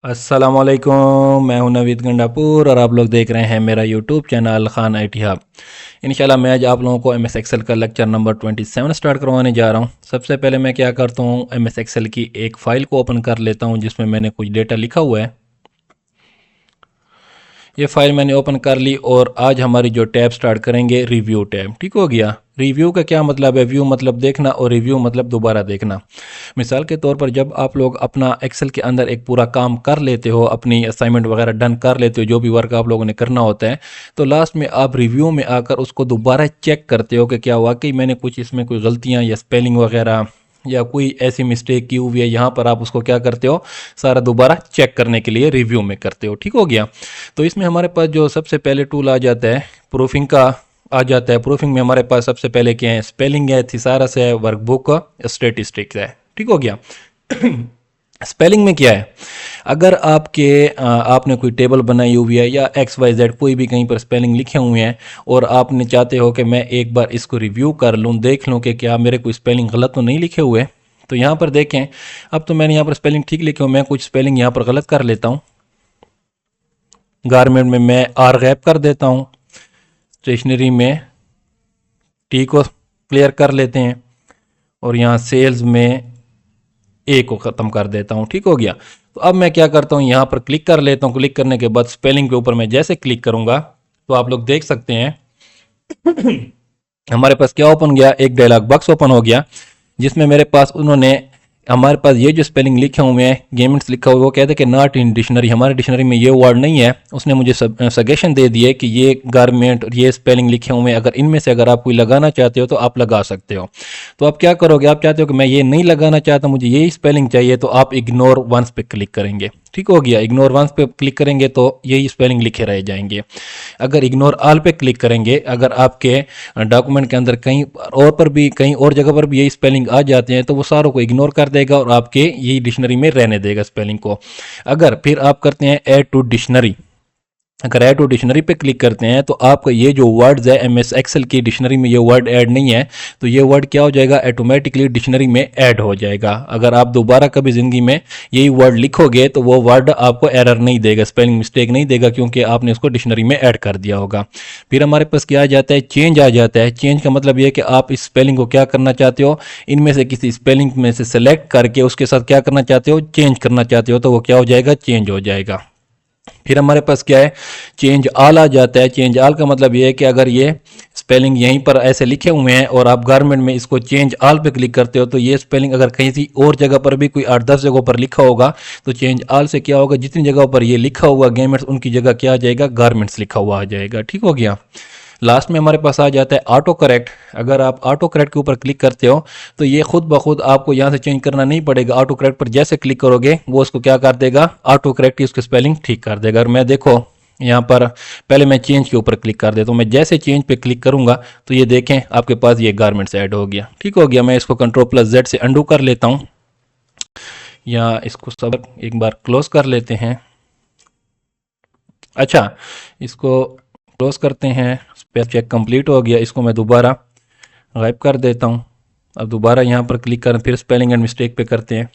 अस्सलामुअलैकुम, मैं हूं नवीद गंडापुर और आप लोग देख रहे हैं मेरा YouTube channel Khan IT hub. इंशाल्लाह मैं आज आप लोगों को MS एक्सेल का लेक्चर नंबर 27 स्टार्ट करवाने जा रहा हूं। सबसे पहले मैं क्या करता हूं, MS एक्सेल की एक फ़ाइल को ओपन कर लेता हूं जिसमें मैंने कुछ डेटा लिखा हुआ है। ये फाइल मैंने ओपन कर ली और आज हमारी जो टैब स्टार्ट करेंगे रिव्यू टैब। ठीक हो गया। रिव्यू का क्या मतलब है? व्यू मतलब देखना और रिव्यू मतलब दोबारा देखना। मिसाल के तौर पर जब आप लोग अपना एक्सेल के अंदर एक पूरा काम कर लेते हो, अपनी असाइनमेंट वगैरह डन कर लेते हो, जो भी वर्क आप लोगों ने करना होता है, तो लास्ट में आप रिव्यू में आकर उसको दोबारा चेक करते हो कि क्या वाकई मैंने कुछ इसमें कोई गलतियाँ या स्पेलिंग वगैरह या कोई ऐसी मिस्टेक की हुई है। यहाँ पर आप उसको क्या करते हो, सारा दोबारा चेक करने के लिए रिव्यू में करते हो। ठीक हो गया। तो इसमें हमारे पास जो सबसे पहले टूल आ जाता है प्रूफिंग का आ जाता है। प्रूफिंग में हमारे पास सबसे पहले क्या है, स्पेलिंग है, थिसारस है, वर्कबुक, स्टेटिस्टिक्स है। ठीक हो गया। स्पेलिंग में क्या है, अगर आपने कोई टेबल बनाई हुई है या XYZ कोई भी कहीं पर स्पेलिंग लिखे हुए हैं और आपने चाहते हो कि मैं एक बार इसको रिव्यू कर लूँ, देख लूँ कि क्या मेरे कोई स्पेलिंग गलत तो नहीं लिखे हुए। तो यहाँ पर देखें, अब तो मैंने यहाँ पर स्पेलिंग ठीक लिखे हुए, मैं कुछ स्पेलिंग यहाँ पर गलत कर लेता हूँ। गारमेंट में मैं R गैप कर देता हूँ, स्टेशनरी में T को क्लियर कर लेते हैं और यहाँ सेल्स में A को ख़त्म कर देता हूँ। ठीक हो गया। तो अब मैं क्या करता हूँ, यहाँ पर क्लिक कर लेता हूँ। क्लिक करने के बाद स्पेलिंग के ऊपर मैं जैसे क्लिक करूँगा तो आप लोग देख सकते हैं हमारे पास क्या ओपन गया, एक डायलॉग बॉक्स ओपन हो गया जिसमें मेरे पास उन्होंने हमारे पास ये जो स्पेलिंग लिखे हुए हैं, गेमेंट्स लिखा हुआ है, वो कहते हैं कि नॉट इन डिक्शनरी, हमारे डिक्शनरी में ये वर्ड नहीं है। उसने मुझे सजेशन दे दिए कि ये गारमेंट और ये स्पेलिंग लिखे हुए हैं, अगर इनमें से अगर आप कोई लगाना चाहते हो तो आप लगा सकते हो। तो आप क्या करोगे, आप चाहते हो कि मैं ये नहीं लगाना चाहता, मुझे यही स्पेलिंग चाहिए, तो आप इग्नोर वंस पे क्लिक करेंगे। ठीक हो गया। इग्नोर वंस पे क्लिक करेंगे तो यही स्पेलिंग लिखे रह जाएंगे। अगर इग्नोर ऑल पे क्लिक करेंगे, अगर आपके डॉक्यूमेंट के अंदर कहीं और जगह पर भी यही स्पेलिंग आ जाते हैं तो वो सारों को इग्नोर कर देगा और आपके यही डिक्शनरी में रहने देगा स्पेलिंग को। अगर फिर आप करते हैं ऐड टू डिक्शनरी, अगर ऐड टू डिक्शनरी पे क्लिक करते हैं तो आपका ये जो वर्ड्स है MS एक्सेल की डिक्शनरी में ये वर्ड ऐड नहीं है, तो ये वर्ड क्या हो जाएगा, ऑटोमेटिकली डिक्शनरी में ऐड हो जाएगा। अगर आप दोबारा कभी ज़िंदगी में यही वर्ड लिखोगे तो वो वर्ड आपको एरर नहीं देगा, स्पेलिंग मिस्टेक नहीं देगा, क्योंकि आपने उसको डिक्शनरी में ऐड कर दिया होगा। फिर हमारे पास क्या आ जाता है, चेंज आ जाता है। चेंज का मतलब ये है कि आप इस स्पेलिंग को क्या करना चाहते हो, इनमें से किसी स्पेलिंग में से सेलेक्ट करके उसके साथ क्या करना चाहते हो, चेंज करना चाहते हो, तो वो क्या हो जाएगा, चेंज हो जाएगा। फिर हमारे पास क्या है, चेंज ऑल आ जाता है। चेंज ऑल का मतलब ये है कि अगर ये स्पेलिंग यहीं पर ऐसे लिखे हुए हैं और आप गारमेंट में इसको चेंज ऑल पे क्लिक करते हो तो ये स्पेलिंग अगर कहीं सी और जगह पर भी कोई 8-10 जगहों पर लिखा होगा तो चेंज ऑल से क्या होगा, जितनी जगहों पर ये लिखा हुआ गेमेंट्स उनकी जगह क्या आ जाएगा, गारमेंट्स लिखा हुआ आ जाएगा। ठीक हो गया। लास्ट में हमारे पास आ जाता है ऑटो करेक्ट। अगर आप ऑटो करेक्ट के ऊपर क्लिक करते हो तो ये खुद ब खुद आपको यहाँ से चेंज करना नहीं पड़ेगा। ऑटो करेक्ट पर जैसे क्लिक करोगे वो उसको क्या कर देगा, ऑटो करेक्ट ही उसकी स्पेलिंग ठीक कर देगा। और मैं देखो यहाँ पर पहले मैं चेंज के ऊपर क्लिक कर देता हूँ, मैं जैसे चेंज पे क्लिक करूंगा तो ये देखें आपके पास ये गारमेंट्स ऐड हो गया। ठीक हो गया। मैं इसको Ctrl+Z से अंडू कर लेता हूँ या इसको सब एक बार क्लोज कर लेते हैं। अच्छा, इसको क्लोज करते हैं। स्पेल चेक कंप्लीट हो गया। इसको मैं दोबारा गायब कर देता हूँ। अब दोबारा यहाँ पर क्लिक करें, फिर स्पेलिंग एंड मिस्टेक पे करते हैं।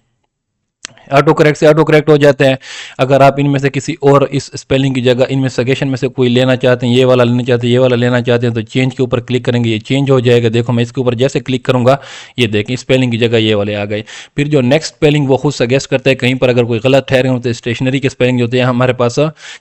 ऑटो करेक्ट से ऑटो करेक्ट हो जाते हैं। अगर आप इनमें से किसी और इस स्पेलिंग की जगह इनमें सजेशन में से कोई लेना चाहते हैं, ये वाला लेना चाहते हैं, ये वाला लेना चाहते हैं, तो चेंज के ऊपर क्लिक करेंगे, ये चेंज हो जाएगा। देखो मैं इसके ऊपर जैसे क्लिक करूंगा ये देखें स्पेलिंग की जगह ये वाले आ गए। फिर जो नेक्स्ट स्पेलिंग वो खुद सजेस्ट करता है, कहीं पर अगर कोई गलत ठहरे होते हैं, स्टेशनरी के स्पेलिंग होते हैं, हमारे पास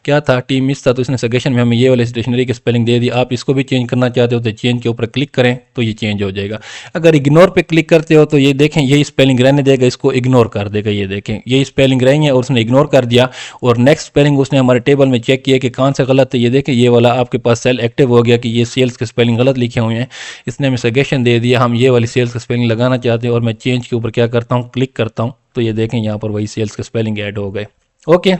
क्या था, टी मिस था, तो इसने सजेशन में हमें ये वाले स्टेशनरी की स्पेलिंग दे दी। आप इसको भी चेंज करना चाहते हो तो चेंज के ऊपर क्लिक करें तो ये चेंज हो जाएगा। अगर इग्नोर पे क्लिक करते हो तो ये देखें यही स्पेलिंग रहने देगा, इसको इग्नोर कर देगा। ये देखें यही स्पेलिंग रहेंगे और उसने इग्नोर कर दिया। और नेक्स्ट स्पेलिंग उसने हमारे टेबल में चेक किया कि कौन सा गलत है। ये देखें ये वाला आपके पास सेल एक्टिव हो गया कि ये सेल्स के स्पेलिंग गलत लिखे हुए हैं। इसने हमें सजेशन दे दिया, हम ये वाली सेल्स का स्पेलिंग लगाना चाहते हैं और मैं चेंज के ऊपर क्या करता हूँ, क्लिक करता हूँ, तो ये देखें यहाँ पर वही सेल्स के स्पेलिंग ऐड हो गए। ओके,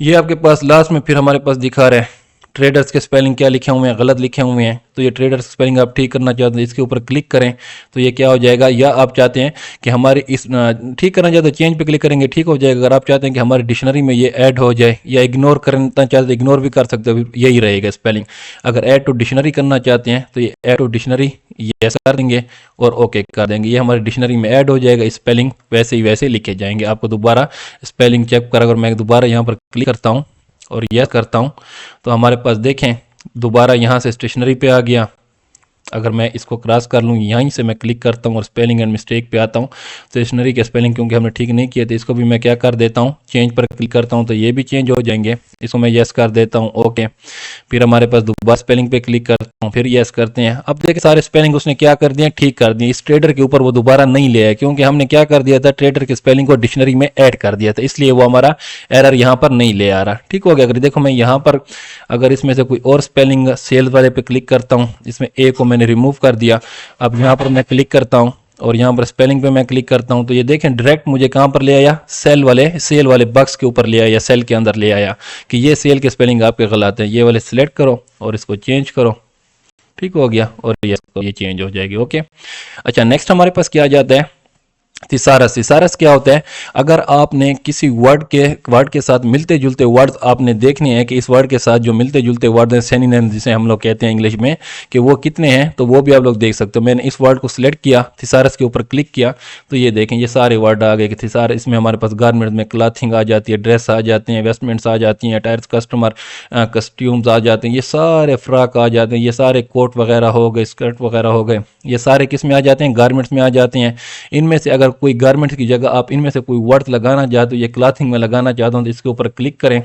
ये आपके पास लास्ट में फिर हमारे पास दिखा रहा है ट्रेडर्स के स्पेलिंग क्या लिखे हुए हैं, गलत लिखे हुए हैं। तो ये ट्रेडर्स स्पेलिंग आप ठीक करना चाहते हैं, इसके ऊपर क्लिक करें तो ये क्या हो जाएगा। या आप चाहते हैं कि हमारे इस ठीक करना चाहते हैं, चेंज पे क्लिक करेंगे, ठीक हो जाएगा। अगर आप चाहते हैं कि हमारी डिक्शनरी में ये ऐड हो जाए या इग्नोर करना चाहते हैं, इग्नोर भी कर सकते हो, यही रहेगा स्पेलिंग। अगर ऐड टू डिक्शनरी करना चाहते हैं तो ये ऐड टू डिक्शनरी यस कर देंगे और ओके कर देंगे, ये हमारी डिक्शनरी में ऐड हो जाएगा। स्पेलिंग वैसे ही वैसे लिखे जाएंगे। आपको दोबारा स्पेलिंग चेक कर, अगर मैं दोबारा यहाँ पर क्लिक करता हूँ और यस करता हूँ तो हमारे पास देखें दोबारा यहाँ से स्टेशनरी पे आ गया। अगर मैं इसको क्रॉस कर लूँ, यहीं से मैं क्लिक करता हूँ और स्पेलिंग एंड मिस्टेक पे आता हूँ, स्टेशनरी के स्पेलिंग क्योंकि हमने ठीक नहीं किए थे, इसको भी मैं क्या कर देता हूँ, चेंज पर क्लिक करता हूँ तो ये भी चेंज हो जाएंगे। इसको मैं यस कर देता हूँ, ओके। फिर हमारे पास दोबारा स्पेलिंग पे क्लिक करता हूँ, फिर यस करते हैं। अब देखिए सारे स्पेलिंग उसने क्या कर दिए, ठीक कर दिए। इस ट्रेडर के ऊपर वो दोबारा नहीं ले आया क्योंकि हमने क्या कर दिया था, ट्रेडर के स्पेलिंग को डिक्शनरी में ऐड कर दिया था, इसलिए वो हमारा एरर यहाँ पर नहीं ले आ रहा। ठीक हो गया। अगर देखो मैं यहाँ पर अगर इसमें से कोई और स्पेलिंग सेल वाले पे क्लिक करता हूँ, इसमें ए को मैंने रिमूव कर दिया, अब यहाँ पर मैं क्लिक करता हूँ और यहाँ पर स्पेलिंग पे मैं क्लिक करता हूँ तो ये देखें डायरेक्ट मुझे कहाँ पर ले आया, सेल वाले बॉक्स के ऊपर ले आया, सेल के अंदर ले आया कि ये सेल के स्पेलिंग आपके गलत हैं, ये वाले सिलेक्ट करो और इसको चेंज करो। ठीक हो गया और ये चेंज हो जाएगी। ओके। अच्छा, नेक्स्ट हमारे पास क्या आ जाता है, थिसारस। थिसारस क्या होता है, अगर आपने किसी वर्ड के साथ मिलते जुलते वर्ड्स आपने देखने हैं कि इस वर्ड के साथ जो मिलते जुलते वर्ड हैं, सिनोनिम जिसे हम लोग कहते हैं इंग्लिश में, कि वो कितने हैं, तो वो भी आप लोग देख सकते हो। मैंने इस वर्ड को सिलेक्ट किया, थिसारस के ऊपर क्लिक किया तो ये देखें ये सारे वर्ड आ गए कि थिसारस। इसमें हमारे पास गारमेंट्स में क्लॉथिंग आ जाती है, ड्रेस आ जाते हैं, वेस्टमेंट्स आ जाती हैं, टायर्स कस्टमर कस्ट्यूम्स आ जाते हैं, ये सारे फ्रॉक आ जाते हैं, ये सारे कोट वगैरह हो गए, स्कर्ट वगैरह हो गए, ये सारे किस में आ जाते हैं, गारमेंट्स में आ जाते हैं। इनमें से अगर कोई गारमेंट्स की जगह आप इनमें से कोई वर्ड लगाना चाहते हो, ये क्लॉथिंग में लगाना चाहते हो तो इसके ऊपर क्लिक करें,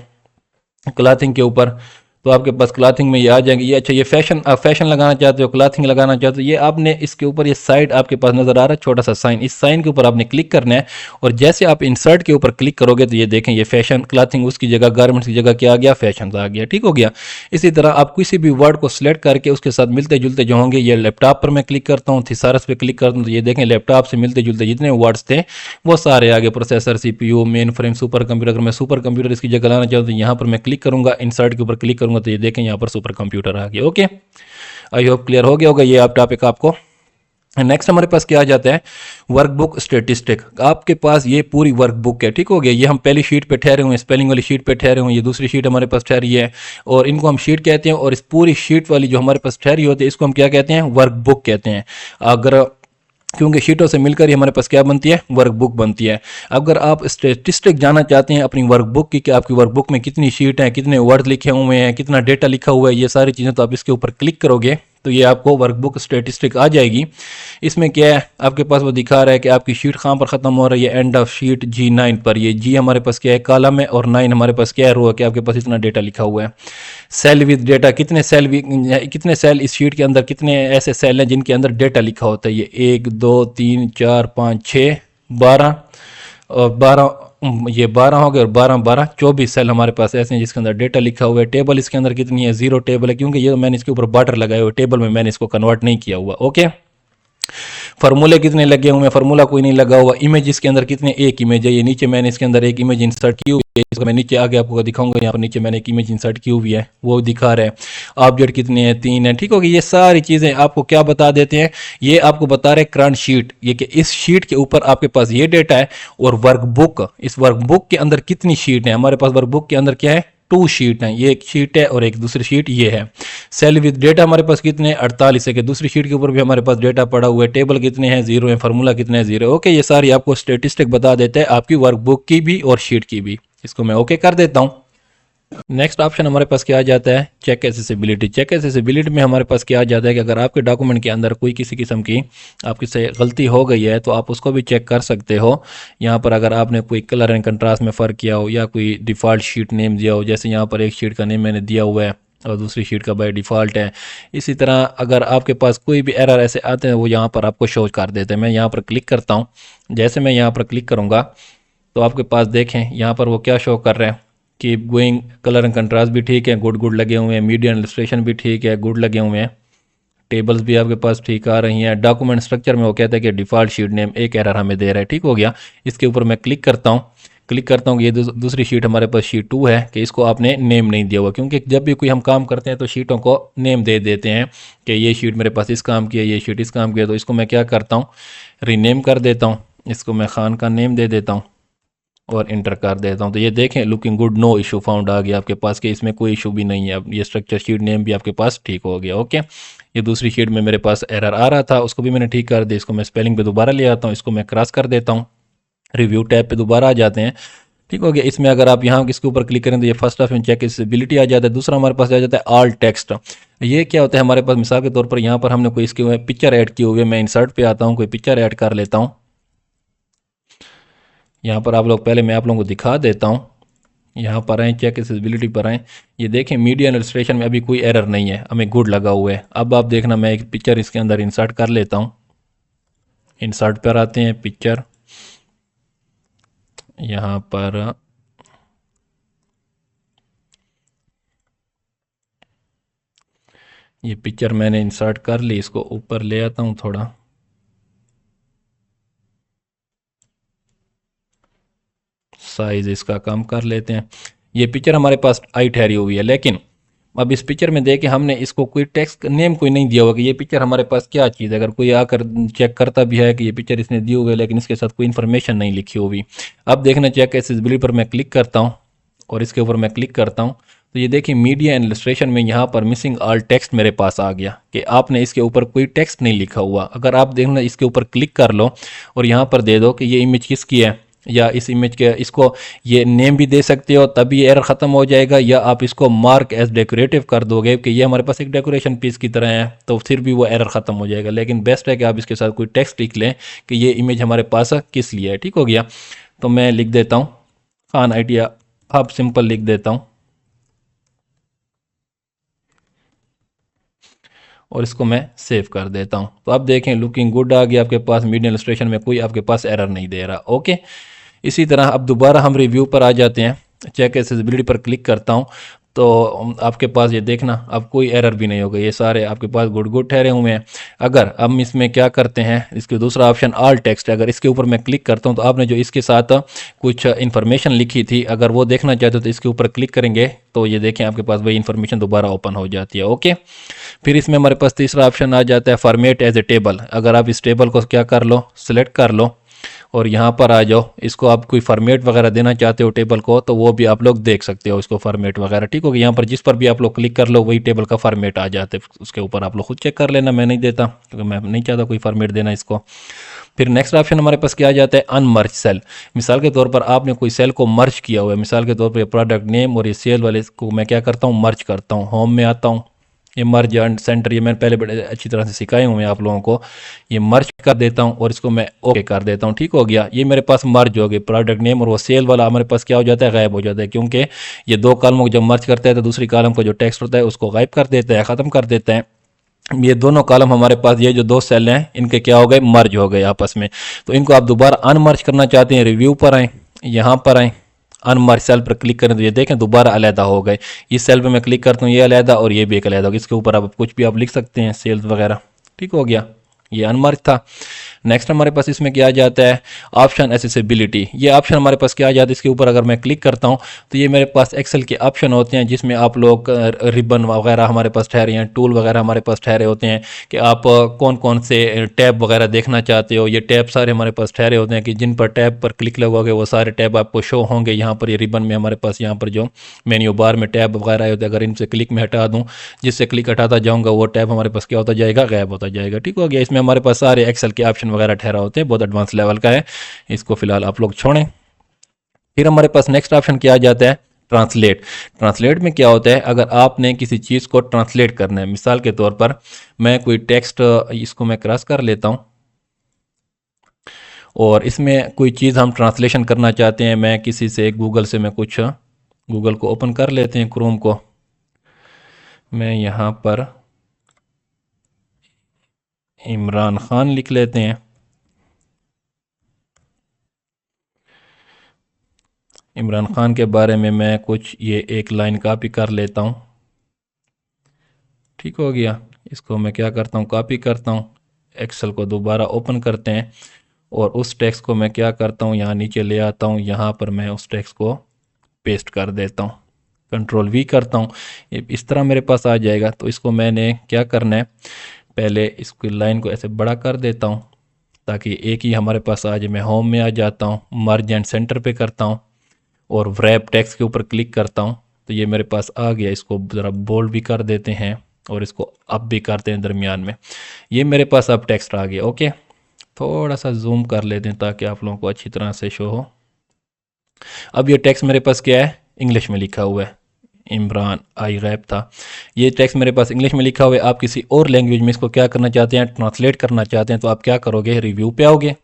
क्लॉथिंग के ऊपर, तो आपके पास क्लॉथिंग में ये आ जाएंगे। ये अच्छा, ये फैशन, आप फैशन लगाना चाहते हो, क्लॉथिंग लगाना चाहते हो, ये आपने इसके ऊपर ये साइड आपके पास नजर आ रहा है छोटा सा साइन, इस साइन के ऊपर आपने क्लिक करना है और जैसे आप इंसर्ट के ऊपर क्लिक करोगे तो ये देखें ये फैशन क्लॉथिंग उसकी जगह गारमेंट्स की जगह क्या आ गया, फैशन आ गया। ठीक हो गया। इसी तरह आप किसी भी वर्ड को सिलेक्ट करके उसके साथ मिलते जुलते जो होंगे, ये लैपटॉप पर मैं क्लिक करता हूँ, थिसारस पे क्लिक करता हूँ तो ये देखें लैपटॉप से मिलते जुलते जितने वर्ड्स थे वो सारे आगे, processor, CPU, main frame, super computer. अगर मैं सुपर कंप्यूटर इसकी जगह लाना चाहूँ तो यहाँ पर मैं क्लिक करूंगा, इंसर्ट के ऊपर क्लिक करूंगा तो ये देखें यहाँ पर सुपर कंप्यूटर आ गया। ओके, आई होप क्लियर हो गया होगा ये आप टॉपिक आपको। नेक्स्ट हमारे पास क्या आ जाता है, वर्कबुक स्टेटिस्टिक। आपके पास ये पूरी वर्कबुक है। ठीक हो गया। ये हम पहली शीट पे ठहरे हुए हैं, स्पेलिंग वाली शीट पे ठहरे हुए हैं, ये दूसरी शीट हमारे पास ठहरी है और इनको हम शीट कहते हैं, और इस पूरी शीट वाली जो हमारे पास ठहरी होती है इसको हम क्या कहते हैं, वर्कबुक कहते हैं। अगर क्योंकि शीटों से मिलकर ही हमारे पास क्या बनती है, वर्कबुक बनती है। अगर आप स्टेटिस्टिक जानना चाहते हैं अपनी वर्कबुक की कि आपकी वर्कबुक में कितनी शीट हैं, कितने वर्ड लिखे हुए हैं, कितना डेटा लिखा हुआ है, ये सारी चीज़ें, तो आप इसके ऊपर क्लिक करोगे तो ये आपको वर्कबुक स्टेटिस्टिक आ जाएगी। इसमें क्या है, आपके पास वो दिखा रहा है कि आपकी शीट कहाँ पर ख़त्म हो रही है, एंड ऑफ शीट G9 पर। ये G हमारे पास क्या है, कॉलम है, और 9 हमारे पास क्या है, रो है, कि आपके पास इतना डेटा लिखा हुआ है। सेल विद डेटा, कितने सेल इस शीट के अंदर, कितने ऐसे सेल हैं जिनके अंदर डेटा लिखा होता है। ये 1 2 3 4 5 6 12 और 12, ये 12 हो गए, और 12 12 24 सेल हमारे पास ऐसे हैं जिसके अंदर डेटा लिखा हुआ है। टेबल इसके अंदर कितनी है, 0 टेबल है, क्योंकि ये मैंने इसके ऊपर बॉर्डर लगाए हुए, टेबल में मैंने इसको कन्वर्ट नहीं किया हुआ। ओके। फार्मूले कितने लगे हुए हैं, फार्मूला कोई नहीं लगा हुआ। इमेज इसके अंदर कितने, एक इमेज है, ये नीचे मैंने इसके अंदर एक इमेज इंसर्ट की हुई है, इसको मैं नीचे आगे आपको दिखाऊंगा, यहाँ पर नीचे मैंने एक इमेज इंसर्ट की हुई है वो दिखा रहा है। ऑब्जेक्ट कितने हैं, 3 है। ठीक होगी। ये सारी चीज़ें आपको क्या बता देते हैं, ये आपको बता रहे करंट शीट, ये कि इस शीट के ऊपर आपके पास ये डेटा है, और वर्कबुक, इस वर्कबुक के अंदर कितनी शीट है। हमारे पास वर्कबुक के अंदर क्या है, 2 शीट हैं, ये एक शीट है और एक दूसरी शीट ये है। सेल विद डेटा हमारे पास कितने, 48 है, कि दूसरी शीट के ऊपर भी हमारे पास डेटा पड़ा हुआ है। टेबल कितने हैं, 0 है, फार्मूला कितने हैं, 0। ओके, ये सारी आपको स्टेटिस्टिक बता देते हैं आपकी वर्कबुक की भी और शीट की भी। इसको मैं ओके कर देता हूँ। नेक्स्ट ऑप्शन हमारे पास क्या आ जाता है, चेक एसेसिबिलिटी। चेक एसेसिबिलिटी में हमारे पास क्या आ जाता है कि अगर आपके डॉक्यूमेंट के अंदर कोई किसी किस्म की आपकी से गलती हो गई है तो आप उसको भी चेक कर सकते हो। यहाँ पर अगर आपने कोई कलर एंड कंट्रास्ट में फ़र्क किया हो, या कोई डिफ़ॉल्ट शीट नेम दिया हो, जैसे यहाँ पर एक शीट का नेम मैंने दिया हुआ है और दूसरी शीट का बाय डिफ़ॉल्ट है। इसी तरह अगर आपके पास कोई भी एरर ऐसे आते हैं वो यहाँ पर आपको शो कर देते हैं। मैं यहाँ पर क्लिक करता हूँ, जैसे मैं यहाँ पर क्लिक करूँगा तो आपके पास देखें यहाँ पर वो क्या शो कर रहे हैं, keep going, colour and contrast भी ठीक है, गुड लगे हुए हैं, मीडिया इलस्ट्रेशन भी ठीक है, गुड लगे हुए हैं, टेबल्स भी आपके पास ठीक आ रही हैं। डॉक्यूमेंट स्ट्रक्चर में वो कहता है कि डिफ़ॉल्ट शीट नेम एक एरर हमें दे रहा है। ठीक हो गया। इसके ऊपर मैं क्लिक करता हूँ कि ये दूसरी शीट हमारे पास शीट 2 है, कि इसको आपने नेम नहीं दिया हुआ, क्योंकि जब भी कोई हम काम करते हैं तो शीटों को नेम दे देते हैं कि ये शीट मेरे पास इस काम की है, ये शीट इस काम की है। तो इसको मैं क्या करता हूँ, रीनेम कर देता हूँ, इसको मैं खान का नेम दे देता हूँ और इंटर कर देता हूँ। तो ये देखें looking good, no issue found आ गया आपके पास, कि इसमें कोई इशू भी नहीं है। अब ये स्ट्रक्चर शीट नेम भी आपके पास ठीक हो गया। ओके, ये दूसरी शीट में मेरे पास एरर आ रहा था, उसको भी मैंने ठीक कर दिया। इसको मैं स्पेलिंग पे दोबारा ले आता हूँ, इसको मैं क्रॉस कर देता हूँ, रिव्यू टैब पे दोबारा आ जाते हैं। ठीक हो गया। इसमें अगर आप यहाँ इसके ऊपर क्लिक करें तो ये फर्स्ट ऑप्शन चेक एसेसिबिलिटी आ जाता है। दूसरा हमारे पास आ जाता है ऑल टेक्स्ट। ये क्या होता है हमारे पास, मिसाल के तौर पर यहाँ पर हमने कोई इसके पिक्चर ऐड की हुई है, मैं इंसर्ट पे आता हूँ, कोई पिक्चर ऐड कर लेता हूँ। यहाँ पर आप लोग पहले मैं आप लोगों को दिखा देता हूँ, यहाँ पर आएँ, चेक एसेसिबिलिटी पर आएँ, ये देखें मीडिया इलस्ट्रेशन में अभी कोई एरर नहीं है, हमें गुड लगा हुआ है। अब आप देखना मैं एक पिक्चर इसके अंदर इंसर्ट कर लेता हूँ। इंसर्ट पर आते हैं, पिक्चर, यहाँ पर ये पिक्चर मैंने इंसर्ट कर ली, इसको ऊपर ले आता हूँ थोड़ा, साइज इसका कम कर लेते हैं। ये पिक्चर हमारे पास आई ठहरी हुई है, लेकिन अब इस पिक्चर में देखें हमने इसको कोई टेक्स्ट नेम कोई नहीं दिया हुआ कि ये पिक्चर हमारे पास क्या चीज़ है। अगर कोई आकर चेक करता भी है कि ये पिक्चर इसने दी हुई है, लेकिन इसके साथ कोई इन्फॉर्मेशन नहीं लिखी हुई। अब देखना चेक एसेसिबिलिटी पर मैं क्लिक करता हूँ और इसके ऊपर मैं क्लिक करता हूँ, तो ये देखिए मीडिया एंड इलस्ट्रेशन में यहाँ पर मिसिंग ऑल टेक्स्ट मेरे पास आ गया कि आपने इसके ऊपर कोई टेक्स्ट नहीं लिखा हुआ। अगर आप देखना इसके ऊपर क्लिक कर लो और यहाँ पर दे दो कि ये इमेज किसकी है, या इस इमेज के इसको ये नेम भी दे सकते हो, तभी एरर ख़त्म हो जाएगा। या आप इसको मार्क एज डेकोरेटिव कर दोगे कि ये हमारे पास एक डेकोरेशन पीस की तरह है, तो फिर भी वो एरर ख़त्म हो जाएगा। लेकिन बेस्ट है कि आप इसके साथ कोई टेक्स्ट लिख लें कि ये इमेज हमारे पास किस लिए है। ठीक हो गया। तो मैं लिख देता हूँ खान आइडिया हब, सिंपल लिख देता हूँ और इसको मैं सेव कर देता हूँ। तो अब देखें लुकिंग गुड आ गया आपके पास, मीडिया इलस्ट्रेशन में कोई आपके पास एरर नहीं दे रहा। ओके, इसी तरह अब दोबारा हम रिव्यू पर आ जाते हैं, चेक एसेसिबिलिटी पर क्लिक करता हूँ, तो आपके पास ये देखना अब कोई एरर भी नहीं होगा, ये सारे आपके पास गुड गुड ठहरे हुए हैं। अगर हम इसमें क्या करते हैं, इसके दूसरा ऑप्शन ऑल टेक्स्ट, अगर इसके ऊपर मैं क्लिक करता हूँ तो आपने जो इसके साथ कुछ इन्फॉर्मेशन लिखी थी, अगर वो देखना चाहते हो तो इसके ऊपर क्लिक करेंगे तो ये देखें आपके पास वही इन्फॉर्मेशन दोबारा ओपन हो जाती है। ओके, फिर इसमें हमारे पास तीसरा ऑप्शन आ जाता है फॉर्मेट एज ए टेबल। अगर आप इस टेबल को क्या कर लो, सिलेक्ट कर लो और यहाँ पर आ जाओ, इसको आप कोई फॉर्मेट वगैरह देना चाहते हो टेबल को, तो वो भी आप लोग देख सकते हो इसको फॉर्मेट वगैरह। ठीक होगा, यहाँ पर जिस पर भी आप लोग क्लिक कर लो वही टेबल का फॉर्मेट आ जाते हैं, उसके ऊपर आप लोग खुद चेक कर लेना, मैं नहीं देता क्योंकि मैं नहीं चाहता कोई फॉर्मेट देना इसको। फिर नेक्स्ट ऑप्शन हमारे पास क्या आ जाता है, अनमर्ज सेल। मिसाल के तौर पर आपने कोई सेल को मर्ज किया हुआ है, मिसाल के तौर पर प्रोडक्ट नेम और ये सेल वाले को मैं क्या करता हूँ, मर्ज करता हूँ। होम में आता हूँ, ये मर्ज एंड सेंटर, ये मैंने पहले बड़े अच्छी तरह से सिखाए हुए हैं आप लोगों को, ये मर्ज कर देता हूँ और इसको मैं ओके कर देता हूँ। ठीक हो गया, ये मेरे पास मर्ज हो गए, प्रोडक्ट नेम और वो सेल वाला हमारे पास क्या हो जाता है, गायब हो जाता है, क्योंकि ये दो कॉलमों को जब मर्ज करता है तो दूसरी कॉलम का जो टेक्स्ट होता है उसको गायब कर देता है, ख़त्म कर देता है। ये दोनों कॉलम हमारे पास, ये जो दो सेल हैं इनके क्या हो गए, मर्ज हो गए आपस में। तो इनको आप दोबारा अनमर्ज करना चाहते हैं, रिव्यू पर आएँ, यहाँ पर आएँ, अनमर्ज सेल पर क्लिक करें तो ये देखें दोबारा अलहदा हो गए। इस सेल पे मैं क्लिक करता हूँ, ये अलहदा और ये भी एक अलहदा, इसके ऊपर आप कुछ भी आप लिख सकते हैं, सेल्स वगैरह। ठीक हो गया, ये अनमर्ज था। नेक्स्ट हमारे पास इसमें क्या आ जाता है, ऑप्शन एसेसिबिलिटी। ये ऑप्शन हमारे पास क्या आ जाता है, इसके ऊपर अगर मैं क्लिक करता हूँ तो ये मेरे पास एक्सेल के ऑप्शन होते हैं जिसमें आप लोग रिबन वगैरह हमारे पास ठहरे हैं, टूल वगैरह हमारे पास ठहरे होते हैं कि आप कौन कौन से टैब वगैरह देखना चाहते हो। ये टैब सारे हमारे पास ठहरे होते हैं कि जिन पर टैब पर क्लिक लगोगे वो सारे टैब आपको शो होंगे। यहाँ पर ये रिबन में हमारे पास यहाँ पर जो मेन्यू बार में टैब वगैरह होते हैं, अगर इनसे क्लिक में हटा दूँ, जिससे क्लिक हटाता जाऊँगा वो टैब हमारे पास क्या होता जाएगा, गायब होता जाएगा। ठीक हो गया, इसमें हमारे पास सारे एक्सेल के ऑप्शन वगैरह ठहरा होते हैं, बहुत एडवांस लेवल का है, इसको फिलहाल आप लोग छोड़ें। फिर हमारे पास नेक्स्ट ऑप्शन क्या आ जाता है, ट्रांसलेट। ट्रांसलेट में क्या होता है, अगर आपने किसी चीज़ को ट्रांसलेट करना है, मिसाल के तौर पर मैं कोई टेक्स्ट, इसको मैं क्रॉस कर लेता हूँ और इसमें कोई चीज़ हम ट्रांसलेशन करना चाहते हैं, मैं किसी से गूगल से मैं कुछ, गूगल को ओपन कर लेते हैं, क्रोम को, मैं यहाँ पर इमरान खान लिख लेते हैं। इमरान खान के बारे में मैं कुछ ये एक लाइन कॉपी कर लेता हूँ। ठीक हो गया, इसको मैं क्या करता हूँ, कॉपी करता हूँ, एक्सेल को दोबारा ओपन करते हैं और उस टेक्स्ट को मैं क्या करता हूँ, यहाँ नीचे ले आता हूँ, यहाँ पर मैं उस टेक्स्ट को पेस्ट कर देता हूँ, कंट्रोल वी करता हूँ, इस तरह मेरे पास आ जाएगा। तो इसको मैंने क्या करना है, पहले इसकी लाइन को ऐसे बड़ा कर देता हूँ ताकि एक ही हमारे पास आ जाए। मैं होम में आ जाता हूँ, मर्ज एंड सेंटर पे करता हूँ और व्रैप टेक्स्ट के ऊपर क्लिक करता हूँ तो ये मेरे पास आ गया। इसको ज़रा बोल्ड भी कर देते हैं और इसको अप भी करते हैं दरमियान में। ये मेरे पास अब टेक्स्ट आ गया। ओके, थोड़ा सा जूम कर लेते हैं ताकि आप लोगों को अच्छी तरह से शो हो। अब ये टेक्स्ट मेरे पास क्या है, इंग्लिश में लिखा हुआ है। इमरान आई गैब था, ये टेक्स्ट मेरे पास इंग्लिश में लिखा हुआ है। आप किसी और लैंग्वेज में इसको क्या करना चाहते हैं, ट्रांसलेट करना चाहते हैं, तो आप क्या करोगे, रिव्यू पे आओगे।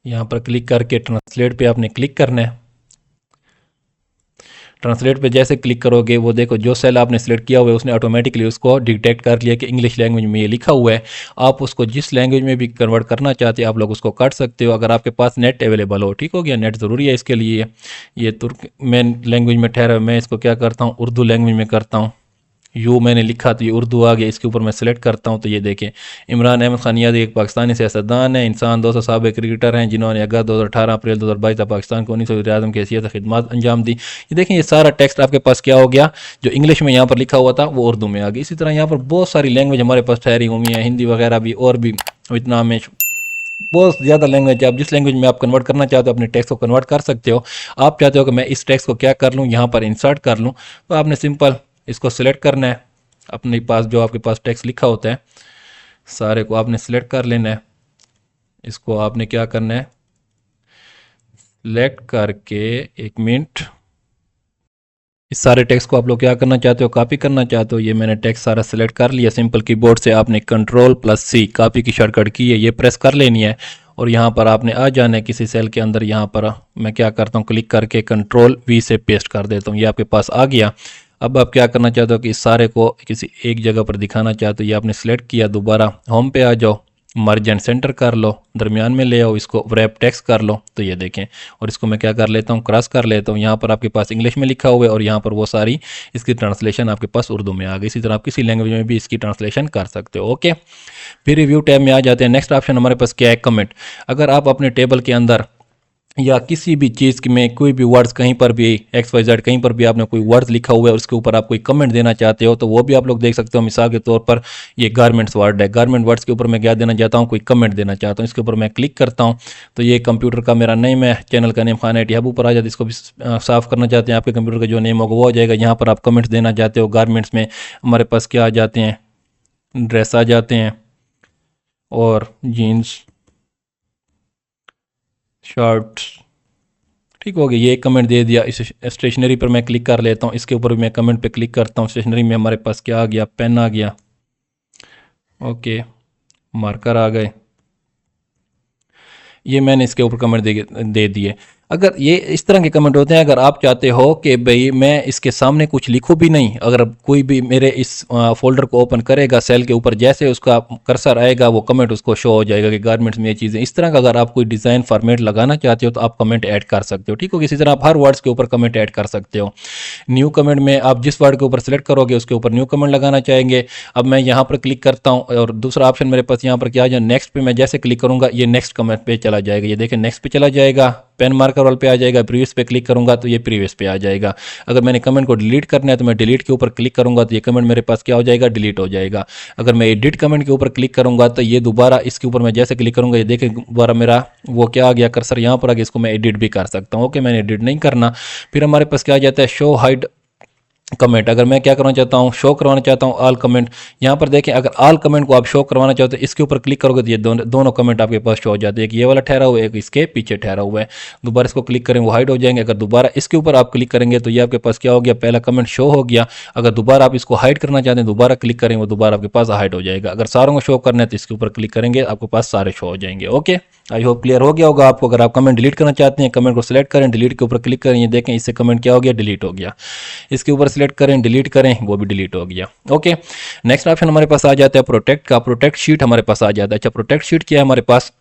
यहाँ पर क्लिक करके ट्रांसलेट पे आपने क्लिक करना है। ट्रांसलेट पे जैसे क्लिक करोगे वो देखो जो सेल आपने सेलेक्ट किया हुआ है उसने ऑटोमेटिकली उसको डिटेक्ट कर लिया कि इंग्लिश लैंग्वेज में ये लिखा हुआ है। आप उसको जिस लैंग्वेज में भी कन्वर्ट करना चाहते हो आप लोग उसको कर सकते हो, अगर आपके पास नेट अवेलेबल हो। ठीक हो गया, नेट ज़रूरी है इसके लिए। ये तुर्क मेन लैंग्वेज में ठहरा, मैं इसको क्या करता हूँ, उर्दू लैंग्वेज में करता हूँ। यू मैंने लिखा तो ये उर्दू आ गया, इसके ऊपर मैं सेलेक्ट करता हूँ तो ये देखें, इमरान अहमद खान यादी एक पाकिस्तानी सियासतदान है, इंसान 200 साबिक क्रिकेटर हैं जिन्होंने अगस्त 2018 अप्रैल 2022 तक पाकिस्तान को 19 वज़ीर-ए-आज़म की हैसियत से खिदमत अंजाम दी। ये देखें, ये सारा टेक्स्ट आपके पास क्या हो गया, जो इंग्लिश में यहाँ पर लिखा हुआ था वो उर्दू में आ गया। इसी तरह यहाँ पर बहुत सारी लैंग्वेज हमारे पास ठहरी हुई हैं, हिंदी वगैरह भी, और भी वियतनाम में बहुत ज़्यादा लैंग्वेज है। आप जिस लैंग्वेज में आप कन्वर्ट करना चाहते हो अपने टेक्स्ट को कन्वर्ट कर सकते हो। आप चाहते हो कि मैं इस टेक्स्ट को क्या कर लूँ, यहाँ पर इंसर्ट कर लूँ, तो आपने सिंपल इसको सिलेक्ट करना है। अपने पास जो आपके पास टेक्स्ट लिखा होता है सारे को आपने सिलेक्ट कर लेना है। इसको आपने क्या करना है, सिलेक्ट करके, एक मिनट, इस सारे टेक्स्ट को आप लोग क्या करना चाहते हो, कॉपी करना चाहते हो। ये मैंने टेक्स्ट सारा सिलेक्ट कर लिया। सिंपल कीबोर्ड से आपने Ctrl+C कॉपी की शॉर्टकट की है, ये प्रेस कर लेनी है और यहाँ पर आपने आ जाना है किसी सेल के अंदर। यहाँ पर मैं क्या करता हूँ, क्लिक करके Ctrl+V से पेस्ट कर देता हूँ, ये आपके पास आ गया। अब आप क्या करना चाहते हो कि इस सारे को किसी एक जगह पर दिखाना चाहते हो, ये आपने सेलेक्ट किया, दोबारा होम पे आ जाओ, मर्ज एंड सेंटर कर लो, दरमियान में ले आओ, इसको रैप टेक्स्ट कर लो, तो ये देखें। और इसको मैं क्या कर लेता हूँ, क्रॉस कर लेता हूँ। यहाँ पर आपके पास इंग्लिश में लिखा हुआ है और यहाँ पर वो सारी इसकी ट्रांसलेशन आपके पास उर्दू में आ गई। इसी तरह आप किसी लैंग्वेज में भी इसकी ट्रांसलेशन कर सकते हो। ओके, फिर रिव्यू टैब में आ जाते हैं। नेक्स्ट ऑप्शन हमारे पास क्या है, कमेंट। अगर आप अपने टेबल के अंदर या किसी भी चीज़ में कोई भी वर्ड्स कहीं पर भी XYZ कहीं पर भी आपने कोई वर्ड्स लिखा हुआ है और उसके ऊपर आप कोई कमेंट देना चाहते हो तो वो भी आप लोग देख सकते हो। मिसाल के तौर पर ये गारमेंट्स वर्ड है, गारमेंट वर्ड्स के ऊपर मैं क्या देना चाहता हूँ, कोई कमेंट देना चाहता हूँ। इसके ऊपर मैं क्लिक करता हूँ तो ये कंप्यूटर का मेरा नेम है, चैनल का नेम खान IT हब ऊपर आ जाता है। इसको भी साफ़ करना चाहते हैं, आपके कंप्यूटर का जो नेम होगा वो हो जाएगा। यहाँ पर आप कमेंट्स देना चाहते हो, गारमेंट्स में हमारे पास क्या आ जाते हैं, ड्रेस आ जाते हैं और जीन्स, शर्ट्स। ठीक हो गया, ये एक कमेंट दे दिया। इस स्टेशनरी पर मैं क्लिक कर लेता हूँ, इसके ऊपर भी मैं कमेंट पे क्लिक करता हूँ। स्टेशनरी में हमारे पास क्या आ गया, पेन आ गया, ओके, मार्कर आ गए, ये मैंने इसके ऊपर कमेंट दे दिए। अगर ये इस तरह के कमेंट होते हैं, अगर आप चाहते हो कि भाई मैं इसके सामने कुछ लिखूं भी नहीं, अगर कोई भी मेरे इस फोल्डर को ओपन करेगा, सेल के ऊपर जैसे उसका कर्सर आएगा वो कमेंट उसको शो हो जाएगा कि गारमेंट्स में ये चीज़ें। इस तरह का अगर आप कोई डिज़ाइन फॉर्मेट लगाना चाहते हो तो आप कमेंट ऐड कर सकते हो। ठीक हो, इसी तरह आप हर वर्ड्स के ऊपर कमेंट ऐड कर सकते हो। न्यू कमेंट में आप जिस वर्ड के ऊपर सेलेक्ट करोगे उसके ऊपर न्यू कमेंट लगाना चाहेंगे। अब मैं यहाँ पर क्लिक करता हूँ और दूसरा ऑप्शन मेरे पास यहाँ पर क्या आ जाए, नेक्स्ट पे मैं जैसे क्लिक करूँगा ये नेक्स्ट कमेंट पे चला जाएगा। ये देखें, नेक्स्ट पे चला जाएगा, पेन मार्कर वाल पे आ जाएगा, प्रीवियस पे क्लिक करूंगा तो ये प्रीवियस पे आ जाएगा। अगर मैंने कमेंट को डिलीट करना है तो मैं डिलीट के ऊपर क्लिक करूंगा तो ये कमेंट मेरे पास क्या हो जाएगा, डिलीट हो जाएगा। अगर मैं एडिट कमेंट के ऊपर क्लिक करूंगा तो ये दोबारा इसके ऊपर मैं जैसे क्लिक करूंगा ये देखें दोबारा मेरा वो क्या आ गया, कर्सर यहाँ पर आ गया, इसको मैं एडिट भी कर सकता हूँ। ओके, मैंने एडिट नहीं करना। फिर हमारे पास क्या आ जाता है, शो हाइड कमेंट। अगर मैं क्या करना चाहता हूँ, शो करवाना चाहता हूँ ऑल कमेंट। यहाँ पर देखें, अगर ऑल कमेंट को आप शो करवाना चाहते हो इसके ऊपर क्लिक करोगे तो ये दोनों कमेंट आपके पास शो हो जाते हैं। एक ये वाला ठहरा हुआ है, एक इसके पीछे ठहरा हुआ है। दोबारा इसको क्लिक करें वो हाइड हो जाएंगे। अगर दोबारा इसके ऊपर आप क्लिक करेंगे तो ये आपके पास क्या हो गया, पहला कमेंट शो हो गया। अगर दोबारा आप इसको हाइड करना चाहते हैं दोबारा क्लिक करें वो दोबारा आपके पास हाइड हो जाएगा। अगर सारों को शो करना है तो इसके ऊपर क्लिक करेंगे आपके पास सारे शो हो जाएंगे। ओके, आई होप क्लियर हो गया होगा आपको। अगर आप कमेंट डिलीट करना चाहते हैं कमेंट को सिलेक्ट करें, डिलीट के ऊपर क्लिक करें, ये देखें इससे कमेंट क्या हो गया, डिलीट हो गया। इसके ऊपर सिलेक्ट करें, डिलीट करें, वो भी डिलीट हो गया। ओके, नेक्स्ट ऑप्शन हमारे पास आ जाता है प्रोटेक्ट का। प्रोटेक्ट शीट हमारे पास आ जाता है। अच्छा, प्रोटेक्ट शीट क्या है हमारे पास,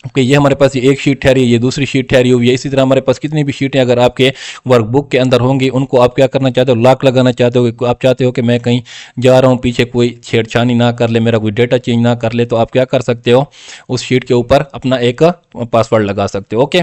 ओके, ये हमारे पास ये एक शीट ठहरी है, ये दूसरी शीट ठहरी हुई है। इसी तरह हमारे पास कितनी भी शीटें अगर आपके वर्कबुक के अंदर होंगी उनको आप क्या करना चाहते हो, लॉक लगाना चाहते हो। आप चाहते हो कि मैं कहीं जा रहा हूँ, पीछे कोई छेड़छानी ना कर ले, मेरा कोई डेटा चेंज ना कर ले, तो आप क्या कर सकते हो, उस शीट के ऊपर अपना एक पासवर्ड लगा सकते हो। ओके,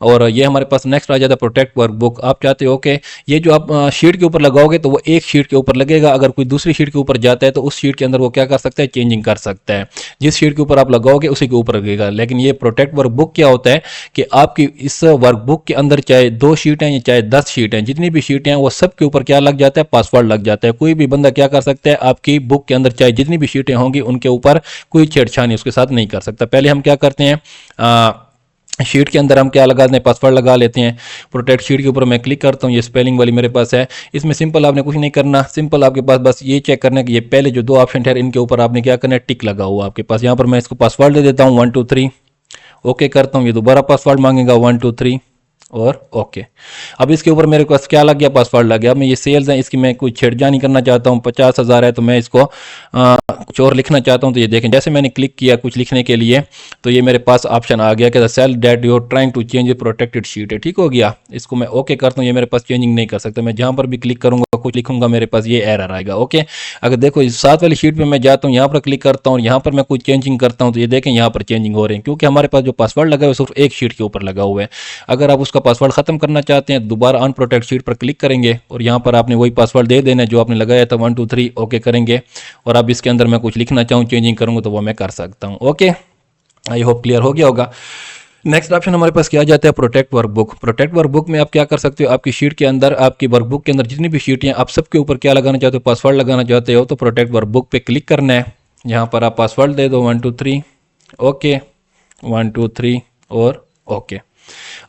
और ये हमारे पास नेक्स्ट आ जाता है प्रोटेक्ट वर्कबुक। आप चाहते हो कि ये जो आप शीट के ऊपर लगाओगे तो वो एक शीट के ऊपर लगेगा, अगर कोई दूसरी शीट के ऊपर जाता है तो उस शीट के अंदर वो क्या कर सकता है, चेंजिंग कर सकता है। जिस शीट के ऊपर आप लगाओगे उसी के ऊपर लगेगा। लेकिन ये प्रोटेक्ट वर्कबुक क्या होता है कि आपकी इस वर्कबुक के अंदर चाहे 2 शीट हैं या चाहे 10 शीट हैं, जितनी भी शीटें हैं वो सब के ऊपर क्या लग जाता है, पासवर्ड लग जाता है। कोई भी बंदा क्या कर सकता है, आपकी बुक के अंदर चाहे जितनी भी शीटें होंगी उनके ऊपर कोई छेड़छाड़ उसके साथ नहीं कर सकता। पहले हम क्या करते हैं, शीट के अंदर हम क्या लगा देते हैं, पासवर्ड लगा लेते हैं। प्रोटेक्ट शीट के ऊपर मैं क्लिक करता हूँ, ये स्पेलिंग वाली मेरे पास है। इसमें सिंपल आपने कुछ नहीं करना, सिंपल आपके पास बस ये चेक करना है कि ये पहले जो 2 ऑप्शन है इनके ऊपर आपने क्या करना है, टिक लगा हुआ आपके पास। यहाँ पर मैं इसको पासवर्ड दे देता हूँ 1 2 3, ओके करता हूँ। ये दोबारा पासवर्ड मांगेगा 1 2 3 और ओके। अब इसके ऊपर मेरे पास क्या लग गया, पासवर्ड लग गया। अब मैं ये सेल्स है, इसकी मैं कोई छेड़छाड़ नहीं करना चाहता हूँ। 50,000 है तो मैं इसको कुछ और लिखना चाहता हूँ। तो ये देखें, जैसे मैंने क्लिक किया कुछ लिखने के लिए तो ये मेरे पास ऑप्शन आ गया कि cell that you are trying to change protected sheet है, ठीक हो गया। इसको मैं ओके करता हूँ, ये मेरे पास चेंजिंग नहीं कर सकता। मैं जहाँ पर भी क्लिक करूँगा कुछ लिखूंगा मेरे पास ये एरर आएगा, ओके। अगर देखो इस 7 वाली शीट पे मैं जाता हूँ, यहाँ पर क्लिक करता हूँ, यहाँ पर मैं कुछ चेंजिंग करता हूँ तो ये देखें यहाँ पर चेंजिंग हो रही है, क्योंकि हमारे पास जो पासवर्ड लगा है वो सिर्फ एक शीट के ऊपर लगा हुआ है। अगर आप उसका पासवर्ड खत्म करना चाहते हैं दोबारा अनप्रोटेक्ट शीट पर क्लिक करेंगे और यहाँ पर आपने वही पासवर्ड दे देना है जो आपने लगाया था 1 2 3, ओके करेंगे। और अब इसके अंदर मैं कुछ लिखना चाहूँ, चेंजिंग करूँगा तो वो मैं कर सकता हूँ, ओके। आई होप क्लियर हो गया होगा। नेक्स्ट ऑप्शन हमारे पास क्या जाता है, प्रोटेक्ट वर्कबुक। प्रोटेक्ट वर्कबुक में आप क्या कर सकते हो, आपकी शीट के अंदर, आपकी वर्कबुक के अंदर जितनी भी शीटें हैं आप सबके ऊपर क्या लगाना चाहते हो, पासवर्ड लगाना चाहते हो। तो प्रोटेक्ट वर्कबुक पे क्लिक करना है, यहाँ पर आप पासवर्ड दे दो 1 2 3, ओके 1 2 3 और ओके।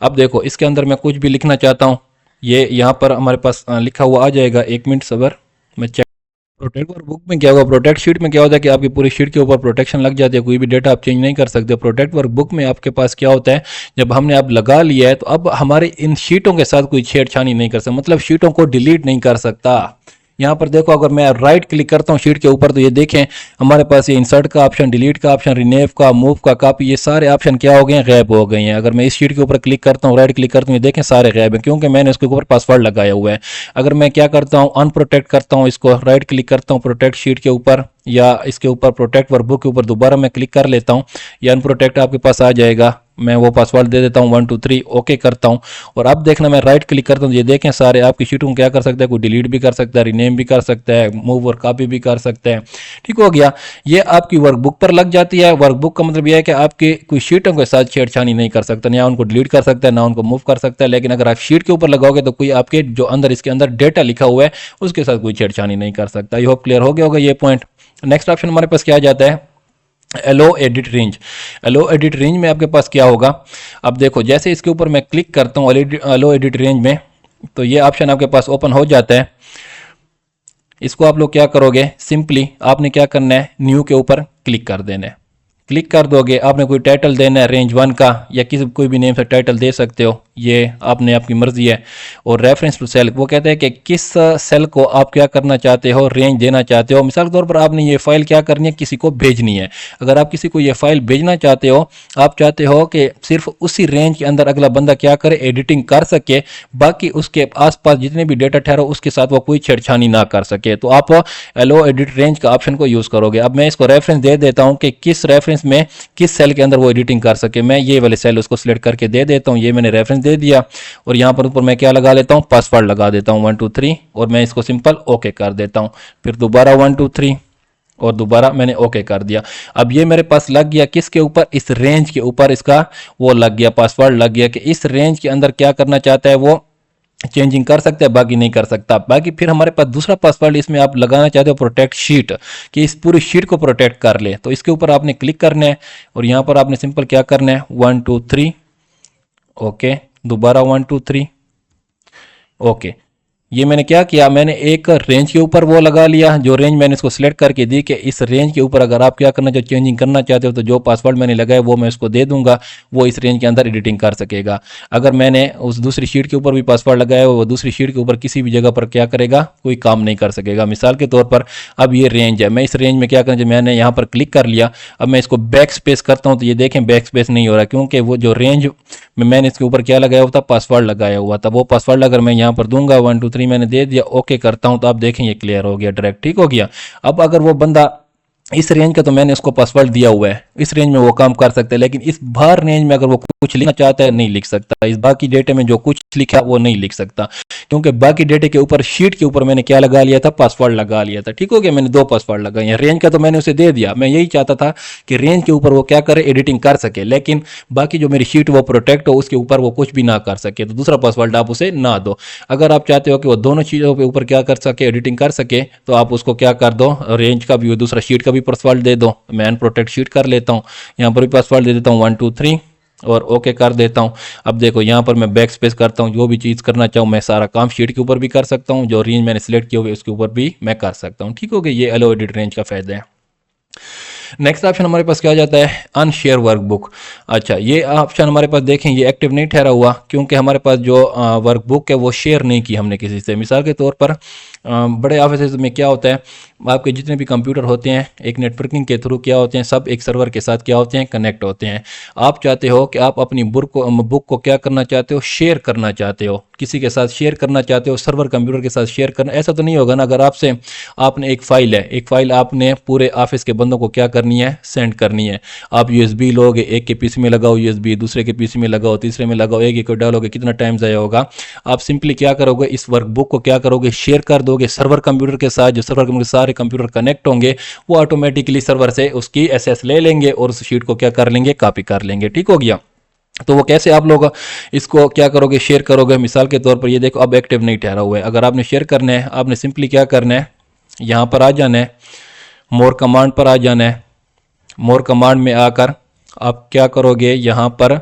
अब देखो इसके अंदर मैं कुछ भी लिखना चाहता हूँ, ये यहाँ पर हमारे पास लिखा हुआ आ जाएगा। 1 मिनट सबर, मैं चेक। प्रोटेक्ट वर्कबुक में क्या होगा, प्रोटेक्ट शीट में क्या होता है कि आपकी पूरी शीट के ऊपर प्रोटेक्शन लग जाती है, कोई भी डेटा आप चेंज नहीं कर सकते। प्रोटेक्ट वर्कबुक में आपके पास क्या होता है, जब हमने अब लगा लिया है तो अब हमारे इन शीटों के साथ कोई छेड़छाड़ नहीं कर सकता, मतलब शीटों को डिलीट नहीं कर सकता। यहाँ पर देखो अगर मैं राइट क्लिक करता हूँ शीट के ऊपर तो ये देखें हमारे पास ये इंसर्ट का ऑप्शन, डिलीट का ऑप्शन, रिनेव का, मूव का, कॉपी, ये सारे ऑप्शन क्या हो गए हैं, गायब हो गए हैं। अगर मैं इस शीट के ऊपर क्लिक करता हूँ, राइट क्लिक करता हूँ, ये देखें सारे गायब हैं क्योंकि मैंने इसके ऊपर पासवर्ड लगाया हुआ है। अगर मैं क्या करता हूँ, अनप्रोटेक्ट करता हूँ इसको, राइट क्लिक करता हूँ प्रोटेक्ट शीट के ऊपर या इसके ऊपर प्रोटेक्ट वर्कबुक के ऊपर दोबारा मैं क्लिक कर लेता हूँ, ये अनप्रोटेक्ट आपके पास आ जाएगा। मैं वो पासवर्ड दे देता हूँ 1 2 3, ओके करता हूँ। और अब देखना मैं राइट क्लिक करता हूँ, ये देखें सारे आपकी शीटों को क्या कर सकता है, कोई डिलीट भी कर सकता है, रिनेम भी कर सकता है, मूव और कॉपी भी कर सकता है, ठीक हो गया। ये आपकी वर्कबुक पर लग जाती है। वर्कबुक का मतलब यह है कि आपकी कोई शीटों के साथ छेड़छाड़ नहीं कर सकता, ना उनको डिलीट कर सकता है ना उनको मूव कर सकता है। लेकिन अगर आप शीट के ऊपर लगाओगे तो कोई आपके जो अंदर इसके अंदर डेटा लिखा हुआ है उसके साथ कोई छेड़छाड़ नहीं कर सकता। आई होप क्लियर हो गया होगा ये पॉइंट। नेक्स्ट ऑप्शन हमारे पास क्या जाता है, allow edit range. Allow edit range में आपके पास क्या होगा, अब देखो जैसे इसके ऊपर मैं क्लिक करता हूँ एलो एडिट रेंज में तो ये ऑप्शन आपके पास ओपन हो जाता है। इसको आप लोग क्या करोगे, सिंपली आपने क्या करना है, न्यू के ऊपर क्लिक कर देना है। क्लिक कर दोगे, आपने कोई टाइटल देना है रेंज 1 का या किसी कोई भी नेम से टाइटल दे सकते हो, ये आपने आपकी मर्जी है। और रेफरेंस टू सेल, वो कहते हैं कि किस सेल को आप क्या करना चाहते हो, रेंज देना चाहते हो। मिसाल के तौर पर आपने ये फाइल क्या करनी है, किसी को भेजनी है। अगर आप किसी को ये फाइल भेजना चाहते हो, आप चाहते हो कि सिर्फ उसी रेंज के अंदर अगला बंदा क्या करे, एडिटिंग कर सके, बाकी उसके आसपास जितने भी डेटा ठहरो उसके साथ वो कोई छेड़छानी ना कर सके, तो आप एलो एडिट रेंज का ऑप्शन को यूज करोगे। अब मैं इसको रेफरेंस दे देता हूं कि किस रेफरेंस में किस सेल के अंदर वो एडिटिंग कर सके। मैं ये वाले सेल उसको सिलेक्ट करके दे देता हूं, ये मैंने रेफरेंस दे दिया। और यहां पर ऊपर मैं क्या लगा लेता हूं, पासवर्ड लगा देता हूं 1 2 3 और मैं इसको सिंपल ओके कर देता हूं। फिर दोबारा 1 2 3 और दोबारा मैंने ओके कर दिया। अब ये मेरे पास लग गया किसके ऊपर, इस रेंज के ऊपर इसका वो लग गया, पासवर्ड लग गया कि इस रेंज के अंदर क्या करना चाहता है वो चेंजिंग कर सकते हैं, बाकी नहीं कर सकता। बाकी फिर हमारे पास दूसरा पासवर्ड इसमें आप लगाना चाहते हो प्रोटेक्ट शीट, कि इस पूरी शीट को प्रोटेक्ट कर ले। तो इसके ऊपर आपने क्लिक करना है और यहां पर आपने सिंपल क्या करना है 1 2 3 ओके, दोबारा 1 2 3 ओके। ये मैंने क्या किया, मैंने एक रेंज के ऊपर वो लगा लिया, जो रेंज मैंने इसको सिलेक्ट करके दी कि इस रेंज के ऊपर अगर आप क्या करना चाहते हो, चेंजिंग करना चाहते हो तो जो पासवर्ड मैंने लगाया वो मैं इसको दे दूंगा, वो इस रेंज के अंदर एडिटिंग कर सकेगा। अगर मैंने उस दूसरी शीट के ऊपर भी पासवर्ड लगाया वो दूसरी शीट के ऊपर किसी भी जगह पर क्या करेगा, कोई काम नहीं कर सकेगा। मिसाल के तौर पर अब ये रेंज है, मैं इस रेंज में क्या करना चाहिए, मैंने यहाँ पर क्लिक कर लिया। अब मैं इसको बैक स्पेस करता हूँ तो ये देखें बैक स्पेस नहीं हो रहा, क्योंकि वो जो रेंज में मैंने इसके ऊपर क्या लगाया हुआ था, पासवर्ड लगाया हुआ था। वो पासवर्ड अगर मैं यहाँ पर दूंगा 1 2 3 मैंने दे दिया, ओके करता हूं तो आप देखें ये क्लियर हो गया डायरेक्ट, ठीक हो गया। अब अगर वो बंदा इस रेंज का तो मैंने उसको पासवर्ड दिया हुआ है, इस रेंज में वो काम कर सकता है, लेकिन इस बाहर रेंज में अगर वो कुछ लिखना चाहता है नहीं लिख सकता, इस बाकी डेटे में जो कुछ लिखा वो नहीं लिख सकता, क्योंकि बाकी डेटे के ऊपर शीट के ऊपर मैंने क्या लगा लिया था, पासवर्ड लगा लिया था। ठीक हो गया, मैंने 2 पासवर्ड लगाए हैं। रेंज का तो मैंने उसे दे दिया, मैं यही चाहता था कि रेंज के ऊपर वो क्या करे, एडिटिंग कर सके, लेकिन बाकी जो मेरी शीट वो प्रोटेक्ट हो, उसके ऊपर वो कुछ भी ना कर सके, तो दूसरा पासवर्ड आप उसे ना दो। अगर आप चाहते हो कि वो दोनों चीज़ों के ऊपर क्या कर सके, एडिटिंग कर सके, तो आप उसको क्या कर दो, रेंज का भी दूसरा शीट का भी पासवर्ड दे दो। मैं अनप्रोटेक्ट शीट कर लेता हूँ, यहाँ पर भी पासवर्ड दे देता हूँ 1 2 3 और ओके कर देता हूँ। अब देखो यहाँ पर मैं बैक स्पेस करता हूँ, जो भी चीज़ करना चाहूँ मैं सारा काम शीट के ऊपर भी कर सकता हूँ, जो रेंज मैंने सिलेक्ट किया हुआ है उसके ऊपर भी मैं कर सकता हूँ। ठीक हो गया, ये अलो एडिट रेंज का फायदा है। नेक्स्ट ऑप्शन हमारे पास क्या आ जाता है, अनशेयर वर्कबुक। अच्छा, ये ऑप्शन हमारे पास देखें ये एक्टिव नहीं ठहरा हुआ, क्योंकि हमारे पास जो वर्कबुक है वो शेयर नहीं की हमने किसी से। मिसाल के तौर पर बड़े ऑफिस में क्या होता है, आपके जितने भी कंप्यूटर होते हैं एक नेटवर्किंग के थ्रू क्या होते हैं, सब एक सर्वर के साथ क्या होते हैं, कनेक्ट होते हैं। आप चाहते हो कि आप अपनी बुक को क्या करना चाहते हो, शेयर करना चाहते हो, किसी के साथ शेयर करना चाहते हो, सर्वर कंप्यूटर के साथ शेयर करना। ऐसा तो नहीं होगा ना, अगर आपसे आपने एक फाइल है, एक फाइल आपने पूरे ऑफिस के बंदों को क्या करनी है, सेंड करनी है। आप यूएसबी लोगे, एक के पीसी में लगाओ यूएसबी, दूसरे के पीसी में लगाओ, तीसरे में लगाओ, एक एक डालोगे, कितना टाइम ज़ाया होगा। आप सिंपली क्या करोगे, इस वर्कबुक को क्या करोगे, शेयर कर दोगे सर्वर कंप्यूटर के साथ। जो सर्वर कंप्यूटर के सारे कंप्यूटर कनेक्ट होंगे वो ऑटोमेटिकली सर्वर से उसकी एसएस ले लेंगे और उस शीट को क्या कर लेंगे, कॉपी कर लेंगे। ठीक हो गया, तो वो कैसे आप लोग इसको क्या करोगे, शेयर करोगे। मिसाल के तौर पर ये देखो अब एक्टिव नहीं ठहरा हुआ है। अगर आपने शेयर करना है, आपने सिंपली क्या करना है, यहाँ पर आ जाना है, मोर कमांड पर आ जाना है। मोर कमांड में आकर आप क्या करोगे, यहाँ पर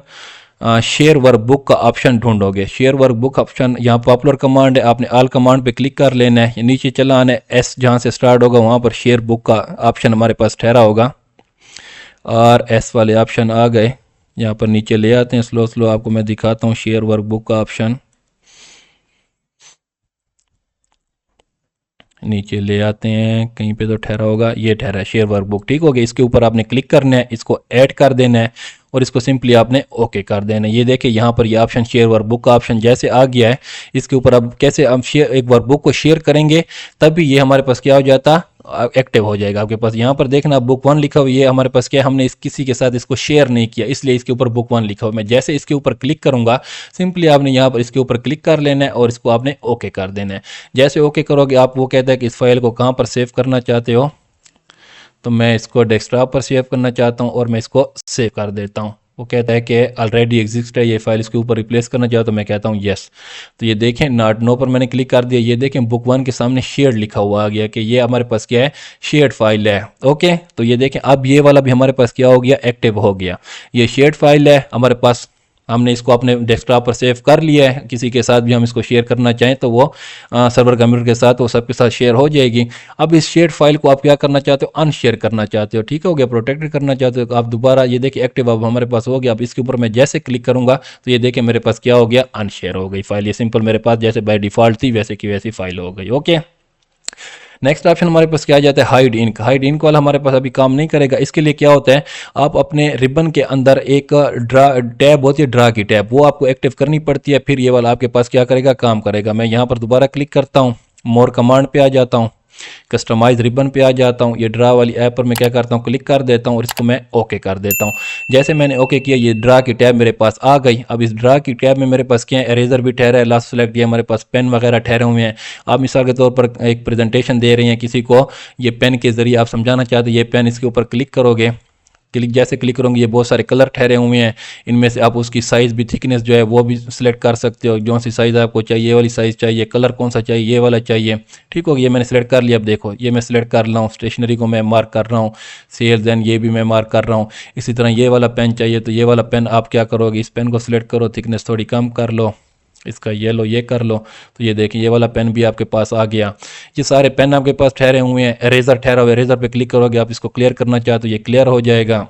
शेयर वर्कबुक का ऑप्शन ढूंढोगे। शेयर वर्कबुक ऑप्शन यहाँ पॉपुलर कमांड है, आपने ऑल कमांड पे क्लिक कर लेना है, नीचे चला आना है, एस जहाँ से स्टार्ट होगा वहाँ पर शेयर बुक का ऑप्शन हमारे पास ठहरा होगा और एस वाले ऑप्शन आ गए। यहाँ पर नीचे ले आते हैं, स्लो स्लो आपको मैं दिखाता हूँ शेयर वर्कबुक का ऑप्शन। नीचे ले आते हैं, कहीं पे तो ठहरा होगा, ये ठहरा है शेयर वर्कबुक। ठीक हो गया, इसके ऊपर आपने क्लिक करना है, इसको ऐड कर देना है और इसको सिंपली आपने ओके कर देना है। ये देखिए यहाँ पर ये ऑप्शन शेयर वर्कबुक का ऑप्शन जैसे आ गया है, इसके ऊपर अब कैसे हम शेयर एक वर्कबुक को शेयर करेंगे तभी ये हमारे पास क्या हो जाता, एक्टिव हो जाएगा आपके पास। यहाँ पर देखना बुक 1 लिखा हुआ, ये हमारे पास क्या है, हमने किसी के साथ इसको शेयर नहीं किया, इसलिए इसके ऊपर बुक 1 लिखा हुआ। मैं जैसे इसके ऊपर क्लिक करूंगा, सिंपली आपने यहाँ पर इसके ऊपर क्लिक कर लेना है और इसको आपने ओके कर देना है। जैसे ओके करोगे आप, वो कहता है कि इस फाइल को कहाँ पर सेव करना चाहते हो, तो मैं इसको डेस्कटॉप पर सेव करना चाहता हूँ और मैं इसको सेव कर देता हूँ। वो कहता है कि ऑलरेडी एग्जिस्ट है ये फाइल, इसके ऊपर रिप्लेस करना चाहो, तो मैं कहता हूँ यस। तो ये देखें नॉट नो पर मैंने क्लिक कर दिया, ये देखें बुक 1 के सामने शेयर्ड लिखा हुआ आ गया कि ये हमारे पास क्या है, शेयर्ड फाइल है। ओके, तो ये देखें अब ये वाला भी हमारे पास क्या हो गया, एक्टिव हो गया। ये शेयर्ड फाइल है हमारे पास, हमने इसको अपने डेस्कटॉप पर सेव कर लिया है। किसी के साथ भी हम इसको शेयर करना चाहें तो वो सर्वर कंप्यूटर के साथ वो सबके साथ शेयर हो जाएगी। अब इस शेयर फाइल को आप क्या करना चाहते हो, अनशेयर करना चाहते हो। ठीक हो गया, प्रोटेक्टेड करना चाहते हो, तो आप दोबारा ये देखिए एक्टिव अब हमारे पास हो गया। अब इसके ऊपर मैं जैसे क्लिक करूंगा तो ये देखिए मेरे पास क्या हो गया, अनशेयर हो गई फाइल। ये सिंपल मेरे पास जैसे बाय डिफॉल्ट थी वैसे की वैसी फाइल हो गई। ओके, नेक्स्ट ऑप्शन हमारे पास क्या आ जाता है, हाइड इंक। हाइड इंक वाला हमारे पास अभी काम नहीं करेगा। इसके लिए क्या होता है, आप अपने रिबन के अंदर एक ड्रा टैब होती है, ड्रा की टैब, वो आपको एक्टिव करनी पड़ती है, फिर ये वाला आपके पास क्या करेगा, काम करेगा। मैं यहाँ पर दोबारा क्लिक करता हूँ, मोर कमांड पे आ जाता हूँ, कस्टमाइज रिबन पे आ जाता हूँ, ये ड्रा वाली ऐप पर मैं क्या करता हूँ, क्लिक कर देता हूँ और इसको मैं ओके कर देता हूँ। जैसे मैंने ओके किया, ये ड्रा की टैब मेरे पास आ गई। अब इस ड्रा की टैब में मेरे पास क्या है, इरेजर भी ठहरा है, लास्ट सेलेक्ट, ये हमारे पास पेन वगैरह ठहरे हुए हैं। आप मिसाल के तौर पर एक प्रेजेंटेशन दे रहे हैं किसी को, ये पेन के जरिए आप समझाना चाहते हैं, ये पेन इसके ऊपर क्लिक करोगे, जैसे क्लिक करोगे ये बहुत सारे कलर ठहरे हुए हैं, इनमें से आप उसकी साइज़ भी, थिकनेस जो है वो भी सिलेक्ट कर सकते हो, जो सी साइज़ आपको चाहिए, ये वाली साइज़ चाहिए, कलर कौन सा चाहिए, ये वाला चाहिए। ठीक हो गया, ये मैंने सेलेक्ट कर लिया। अब देखो ये मैं सिलेक्ट कर रहा हूँ, स्टेशनरी को मैं मार्क कर रहा हूँ, सेल्स एंड ये भी मैं मार्क कर रहा हूँ। इसी तरह ये वाला पेन चाहिए तो ये वाला पेन आप क्या करोगे, इस पेन को सिलेक्ट करो, थिकनेस थोड़ी कम कर लो, इसका ये लो, ये कर लो, तो ये देखिए ये वाला पेन भी आपके पास आ गया। ये सारे पेन आपके पास ठहरे हुए हैं। इरेजर ठहरा हुआ है, इरेजर पे क्लिक करोगे, आप इसको क्लियर करना चाहते हो ये क्लियर हो जाएगा।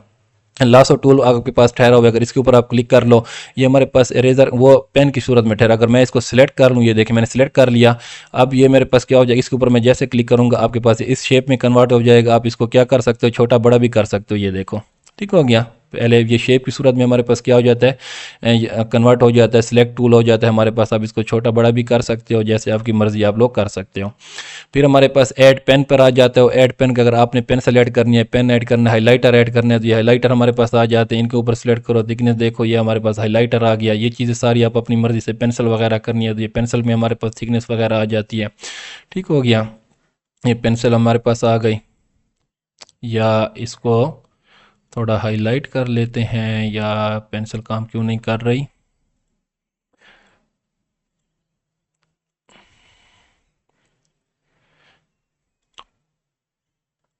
लासो टूल आपके पास ठहरा हुआ है, अगर इसके ऊपर आप क्लिक कर लो, ये हमारे पास इरेजर वो पेन की सूरत में ठहरा। अगर मैं इसको सिलेक्ट कर लूँ, ये देखिए मैंने सिलेक्ट कर लिया, अब ये मेरे पास क्या हो जाएगा, इसके ऊपर मैं जैसे क्लिक करूँगा आपके पास इस शेप में कन्वर्ट हो जाएगा। आप इसको क्या कर सकते हो, छोटा बड़ा भी कर सकते हो, ये देखो। ठीक हो गया, पहले ये शेप की सूरत में हमारे पास क्या हो जाता है, कन्वर्ट हो जाता है, सिलेक्ट टूल हो जाता है हमारे पास। आप इसको छोटा बड़ा भी कर सकते हो, जैसे आपकी मर्ज़ी आप लोग कर सकते हो। फिर हमारे पास ऐड पेन पर आ जाता है। ऐड पेन का अगर आपने पेंसिल ऐड करनी है, पेन ऐड करना है, हाईलाइटर ऐड करना है, तो ये हाईलाइटर हमारे पास आ जाते हैं। इनके ऊपर सिलेक्ट करो, थिकनेस देखो, ये हमारे पास हाईलाइटर आ गया। ये चीज़ें सारी आप अपनी मर्ज़ी से, पेंसिल वगैरह करनी है तो ये पेंसिल में हमारे पास थिकनेस वगैरह आ जाती है। ठीक हो गया, ये पेंसिल हमारे पास आ गई। या इसको थोड़ा हाईलाइट कर लेते हैं, या पेंसिल काम क्यों नहीं कर रही।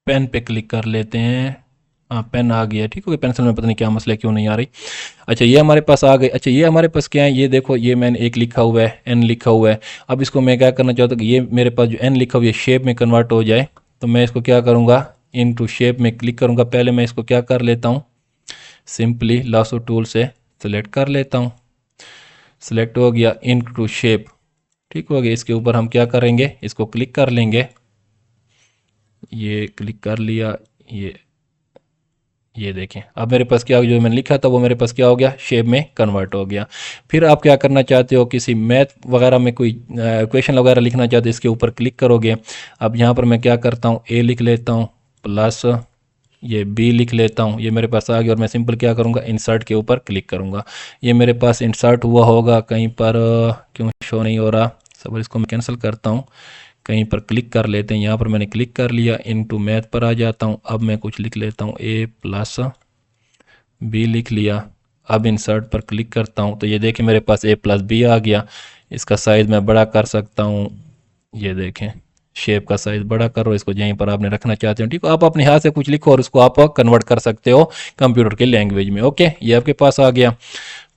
पेन पे क्लिक कर लेते हैं। हाँ, पेन आ गया। ठीक हो गया, पेंसिल में पता नहीं क्या मसला है, क्यों नहीं आ रही। अच्छा, ये हमारे पास आ गई। अच्छा, ये हमारे पास क्या है, ये देखो, ये मैंने एक लिखा हुआ है, एन लिखा हुआ है। अब इसको मैं क्या करना चाहता हूँ कि ये मेरे पास जो एन लिखा हुआ है शेप में कन्वर्ट हो जाए, तो मैं इसको क्या करूँगा, इन टू शेप में क्लिक करूँगा। पहले मैं इसको क्या कर लेता हूँ, सिंपली लासो टूल से सिलेक्ट कर लेता हूँ। सिलेक्ट हो गया, इन टू शेप। ठीक हो गया, इसके ऊपर हम क्या करेंगे, इसको क्लिक कर लेंगे। ये क्लिक कर लिया, ये देखें, अब मेरे पास क्या, जो मैंने लिखा था वो मेरे पास क्या हो गया, शेप में कन्वर्ट हो गया। फिर आप क्या करना चाहते हो, किसी मैथ वगैरह में कोई क्वेश्चन वगैरह लिखना चाहते हो, इसके ऊपर क्लिक करोगे। अब यहाँ पर मैं क्या करता हूँ, ए लिख लेता हूँ, प्लस ये बी लिख लेता हूँ। ये मेरे पास आ गया, और मैं सिंपल क्या करूँगा, इंसर्ट के ऊपर क्लिक करूँगा। ये मेरे पास इंसर्ट हुआ होगा कहीं पर, क्यों शो नहीं हो रहा। सब इसको मैं कैंसिल करता हूँ, कहीं पर क्लिक कर लेते हैं। यहाँ पर मैंने क्लिक कर लिया, इनटू मैथ पर आ जाता हूँ। अब मैं कुछ लिख लेता हूँ, ए प्लस बी लिख लिया। अब इंसर्ट पर क्लिक करता हूँ, तो ये देखें मेरे पास ए प्लस बी आ गया। इसका साइज़ मैं बड़ा कर सकता हूँ, ये देखें, शेप का साइज़ बड़ा करो, इसको यहीं पर आपने रखना चाहते हो। ठीक है, आप अपने हाथ से कुछ लिखो और उसको आप कन्वर्ट कर सकते हो कंप्यूटर के लैंग्वेज में। ओके, ये आपके पास आ गया।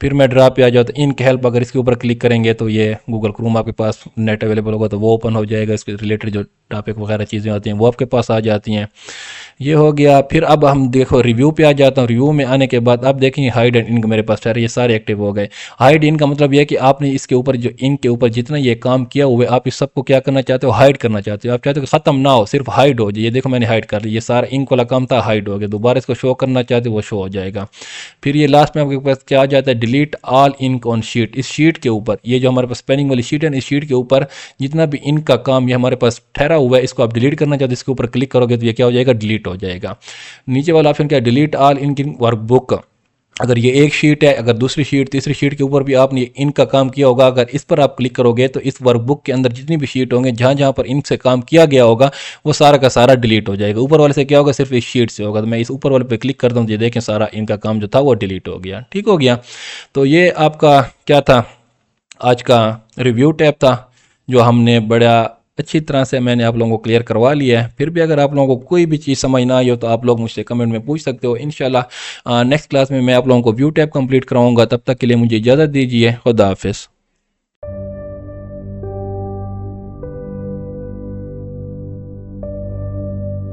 फिर मैं ड्रा पे आ जाता हूँ, इनक हेल्प, अगर इसके ऊपर क्लिक करेंगे तो ये गूगल क्रोम आपके पास नेट अवेलेबल होगा तो वो ओपन हो जाएगा। इसके रिलेटेड जो टॉपिक वगैरह चीज़ें आती हैं वो आपके पास आ जाती हैं। ये हो गया। फिर अब हम देखो रिव्यू पे आ जाता हूँ। रिव्यू में आने के बाद अब देखेंगे हाइड एंड इनक मेरे पास सारे, ये सारे एक्टिव हो गए। हाइड इन का मतलब यह है कि आपने इसके ऊपर जो इनक के ऊपर जितना ये काम किया हुआ है, आप इस सबको क्या करना चाहते हो, हाइड करना चाहते हो। आप चाहते हो कि ख़त्म ना हो, सिर्फ हाइड हो जाए। ये देखो मैंने हाइड कर लिया, ये सारा इनक वाला काम था, हाइड हो गया। दोबारा इसको शो करना चाहते हो, वो शो हो जाएगा। फिर ये लास्ट में आपके पास क्या आ जाता है, डिलीट ऑल इनक ऑन शीट। इस शीट के ऊपर, ये जो हमारे पास स्पेलिंग वाली शीट है, इस शीट के ऊपर जितना भी इनका काम ये हमारे पास ठहरा हुआ है, इसको आप डिलीट करना चाहते हो, इसके ऊपर क्लिक करोगे तो ये क्या हो जाएगा, डिलीट हो जाएगा। नीचे वाला ऑप्शन क्या है, डिलीट ऑल इन वर्कबुक। अगर ये एक शीट है, अगर दूसरी शीट, तीसरी शीट के ऊपर भी आपने इनका काम किया होगा, अगर इस पर आप क्लिक करोगे तो इस वर्कबुक के अंदर जितनी भी शीट होंगे, जहाँ जहाँ पर इनसे काम किया गया होगा, वो सारा का सारा डिलीट हो जाएगा। ऊपर वाले से क्या होगा, सिर्फ इस शीट से होगा। तो मैं इस ऊपर वाले पे क्लिक करता हूँ, ये देखें सारा इनका काम जो था वो डिलीट हो गया। ठीक हो गया। तो ये आपका क्या था, आज का रिव्यू टैब था, जो हमने बड़ा अच्छी तरह से मैंने आप लोगों को क्लियर करवा लिया है। फिर भी अगर आप लोगों को कोई भी चीज़ समझ ना आई हो तो आप लोग मुझसे कमेंट में पूछ सकते हो। इंशाल्लाह नेक्स्ट क्लास में मैं आप लोगों को व्यू टैब कंप्लीट कराऊंगा। तब तक के लिए मुझे इजाज़त दीजिए। खुदा हाफिज़।